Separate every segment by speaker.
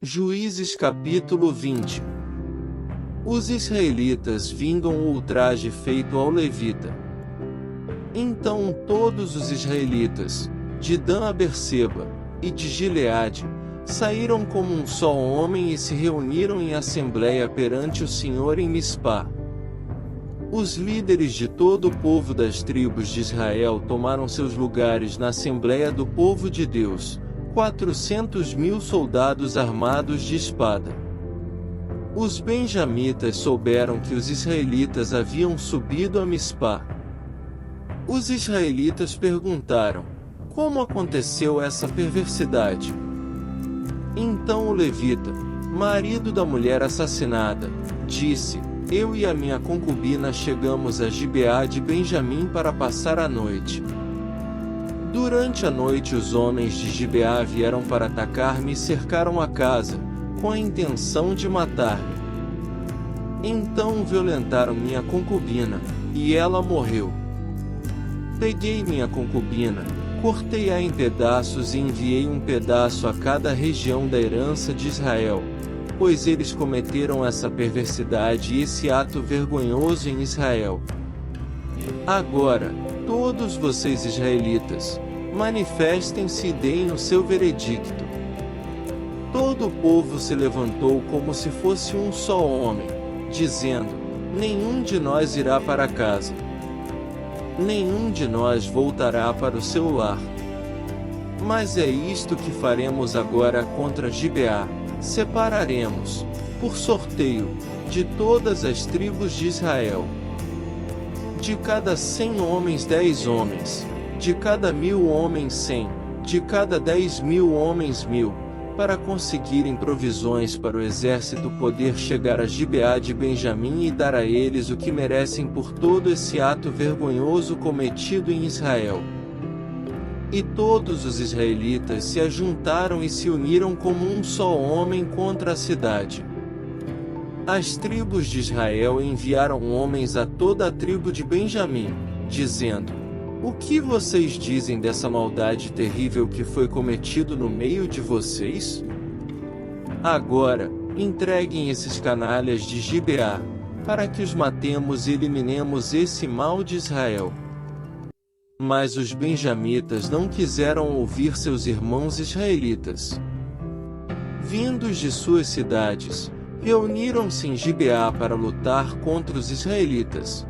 Speaker 1: Juízes capítulo 20. Os israelitas vingam o ultraje feito ao levita. Então todos os israelitas, de Dan a Berseba, e de Gileade, saíram como um só homem e se reuniram em assembleia perante o Senhor em Mispá. Os líderes de todo o povo das tribos de Israel tomaram seus lugares na assembleia do povo de Deus, 400.000 soldados armados de espada. Os benjamitas souberam que os israelitas haviam subido a Mispá. Os israelitas perguntaram: como aconteceu essa perversidade? Então o levita, marido da mulher assassinada, disse: eu e a minha concubina chegamos a Gibeá de Benjamim para passar a noite. Durante a noite os homens de Gibeá vieram para atacar-me e cercaram a casa, com a intenção de matar-me. Então violentaram minha concubina, e ela morreu. Peguei minha concubina, cortei-a em pedaços e enviei um pedaço a cada região da herança de Israel, pois eles cometeram essa perversidade e esse ato vergonhoso em Israel. Agora, todos vocês israelitas, manifestem-se e deem o seu veredicto. Todo o povo se levantou como se fosse um só homem, dizendo: nenhum de nós irá para casa. Nenhum de nós voltará para o seu lar. Mas é isto que faremos agora contra Gibeá: separaremos, por sorteio, de todas as tribos de Israel. De cada 100 homens 10 homens, de cada 1.000 homens 100, de cada 10.000 homens 1.000, para conseguirem provisões para o exército poder chegar a Gibeá de Benjamim e dar a eles o que merecem por todo esse ato vergonhoso cometido em Israel. E todos os israelitas se ajuntaram e se uniram como um só homem contra a cidade. As tribos de Israel enviaram homens a toda a tribo de Benjamim, dizendo: o que vocês dizem dessa maldade terrível que foi cometido no meio de vocês? Agora, entreguem esses canalhas de Gibeá, para que os matemos e eliminemos esse mal de Israel. Mas os benjamitas não quiseram ouvir seus irmãos israelitas. Vindos de suas cidades, reuniram-se em Gibeá para lutar contra os israelitas.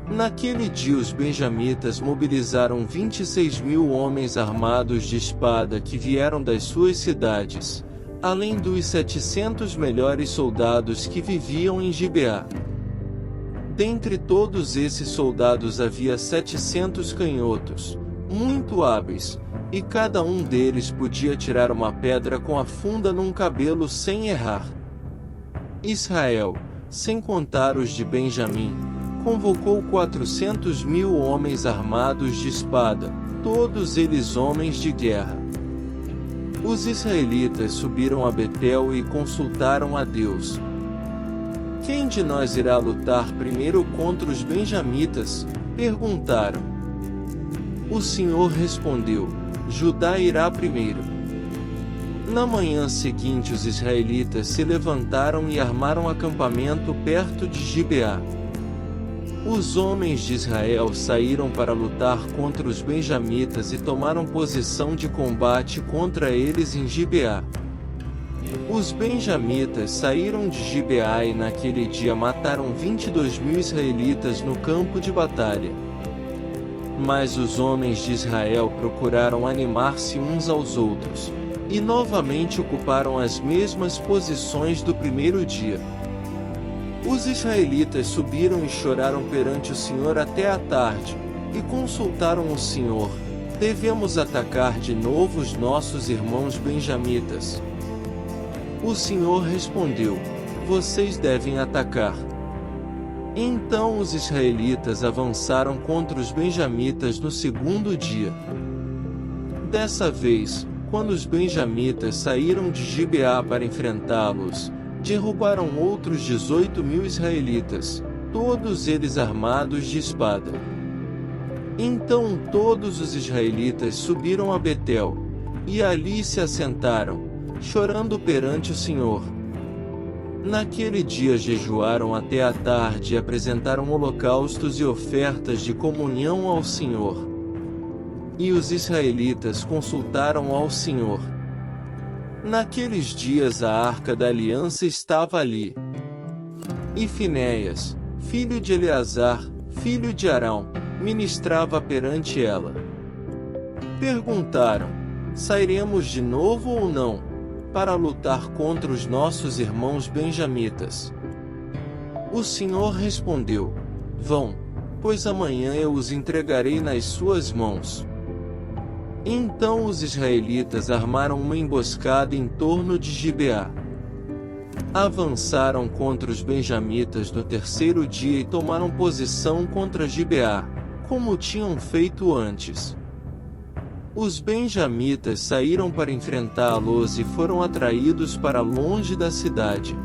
Speaker 1: Naquele dia os benjamitas mobilizaram 26.000 homens armados de espada que vieram das suas cidades, além dos 700 melhores soldados que viviam em Gibeá. Dentre todos esses soldados havia 700 canhotos, muito hábeis, e cada um deles podia tirar uma pedra com a funda num cabelo sem errar. Israel, sem contar os de Benjamim, convocou 400.000 homens armados de espada, todos eles homens de guerra. Os israelitas subiram a Betel e consultaram a Deus. Quem de nós irá lutar primeiro contra os benjamitas? Perguntaram. O Senhor respondeu: Judá irá primeiro. Na manhã seguinte os israelitas se levantaram e armaram acampamento perto de Gibeá. Os homens de Israel saíram para lutar contra os benjamitas e tomaram posição de combate contra eles em Gibeá. Os benjamitas saíram de Gibeá e naquele dia mataram 22.000 israelitas no campo de batalha. Mas os homens de Israel procuraram animar-se uns aos outros, e novamente ocuparam as mesmas posições do primeiro dia. Os israelitas subiram e choraram perante o Senhor até a tarde, e consultaram o Senhor: devemos atacar de novo os nossos irmãos benjamitas? O Senhor respondeu: vocês devem atacar. Então os israelitas avançaram contra os benjamitas no segundo dia. Dessa vez, quando os benjamitas saíram de Gibeá para enfrentá-los, derrubaram outros 18.000 israelitas, todos eles armados de espada. Então todos os israelitas subiram a Betel, e ali se assentaram, chorando perante o Senhor. Naquele dia jejuaram até a tarde e apresentaram holocaustos e ofertas de comunhão ao Senhor. E os israelitas consultaram ao Senhor. Naqueles dias a arca da aliança estava ali. E Finéias, filho de Eleazar, filho de Arão, ministrava perante ela. Perguntaram: sairemos de novo ou não, para lutar contra os nossos irmãos benjamitas? O Senhor respondeu: vão, pois amanhã eu os entregarei nas suas mãos. Então os israelitas armaram uma emboscada em torno de Gibeá. Avançaram contra os benjamitas no terceiro dia e tomaram posição contra Gibeá, como tinham feito antes. Os benjamitas saíram para enfrentá-los e foram atraídos para longe da cidade.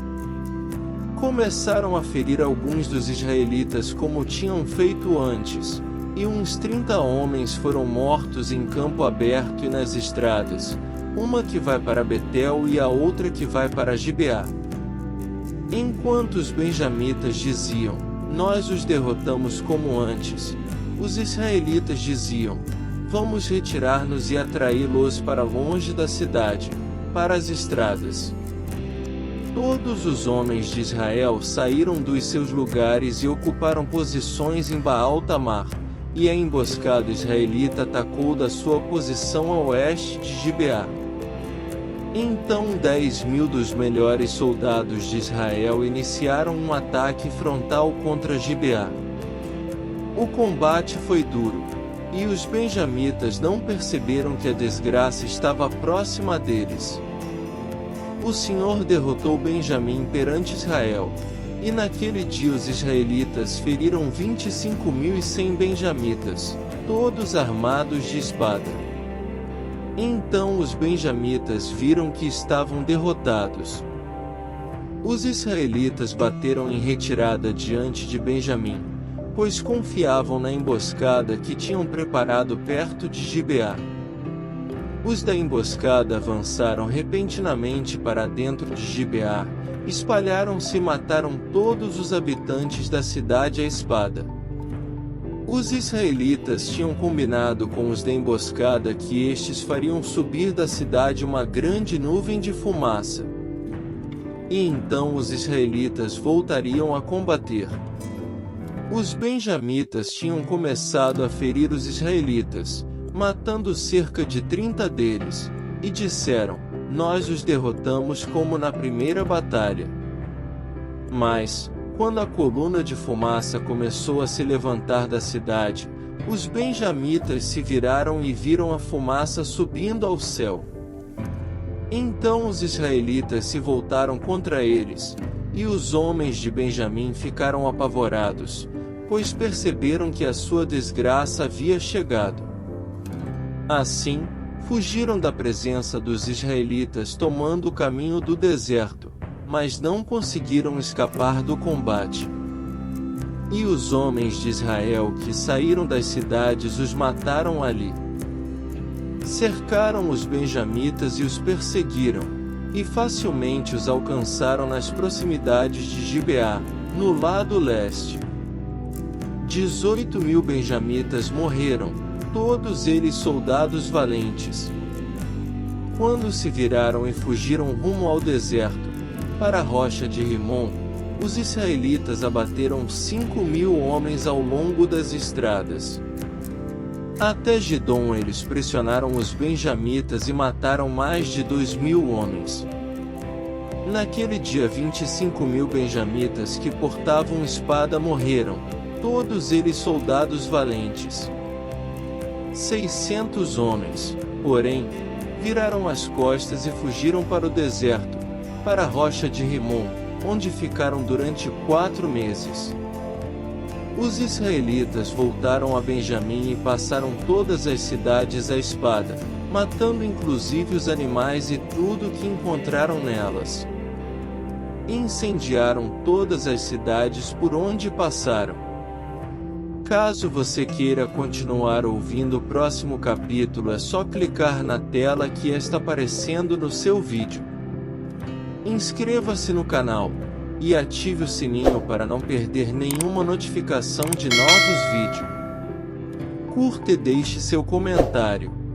Speaker 1: Começaram a ferir alguns dos israelitas como tinham feito antes, e uns 30 homens foram mortos em campo aberto e nas estradas, uma que vai para Betel e a outra que vai para Gibeá. Enquanto os benjamitas diziam: nós os derrotamos como antes, os israelitas diziam: vamos retirar-nos e atraí-los para longe da cidade, para as estradas. Todos os homens de Israel saíram dos seus lugares e ocuparam posições em Baal-Tamar, e a emboscada israelita atacou da sua posição a oeste de Gibeá. Então 10.000 dos melhores soldados de Israel iniciaram um ataque frontal contra Gibeá. O combate foi duro, e os benjamitas não perceberam que a desgraça estava próxima deles. O Senhor derrotou Benjamim perante Israel, e naquele dia os israelitas feriram 25.100 benjamitas, todos armados de espada. Então os benjamitas viram que estavam derrotados. Os israelitas bateram em retirada diante de Benjamim, pois confiavam na emboscada que tinham preparado perto de Gibeá. Os da emboscada avançaram repentinamente para dentro de Gibeá, espalharam-se e mataram todos os habitantes da cidade à espada. Os israelitas tinham combinado com os da emboscada que estes fariam subir da cidade uma grande nuvem de fumaça. E então os israelitas voltariam a combater. Os benjamitas tinham começado a ferir os israelitas, matando cerca de 30 deles, e disseram: nós os derrotamos como na primeira batalha. Mas, quando a coluna de fumaça começou a se levantar da cidade, os benjamitas se viraram e viram a fumaça subindo ao céu. Então os israelitas se voltaram contra eles, e os homens de Benjamim ficaram apavorados, pois perceberam que a sua desgraça havia chegado. Assim, fugiram da presença dos israelitas tomando o caminho do deserto, mas não conseguiram escapar do combate. E os homens de Israel que saíram das cidades os mataram ali. Cercaram os benjamitas e os perseguiram, e facilmente os alcançaram nas proximidades de Gibeá, no lado leste. 18.000 benjamitas morreram, todos eles soldados valentes. Quando se viraram e fugiram rumo ao deserto, para a rocha de Rimon, os israelitas abateram 5.000 homens ao longo das estradas. Até Gidom eles pressionaram os benjamitas e mataram mais de 2.000 homens. Naquele dia 25.000 benjamitas que portavam espada morreram, todos eles soldados valentes. 600 homens, porém, viraram as costas e fugiram para o deserto, para a rocha de Rimon, onde ficaram durante 4 meses. Os israelitas voltaram a Benjamim e passaram todas as cidades à espada, matando inclusive os animais e tudo que encontraram nelas. Incendiaram todas as cidades por onde passaram. Caso você queira continuar ouvindo o próximo capítulo, é só clicar na tela que está aparecendo no seu vídeo. Inscreva-se no canal e ative o sininho para não perder nenhuma notificação de novos vídeos. Curta e deixe seu comentário.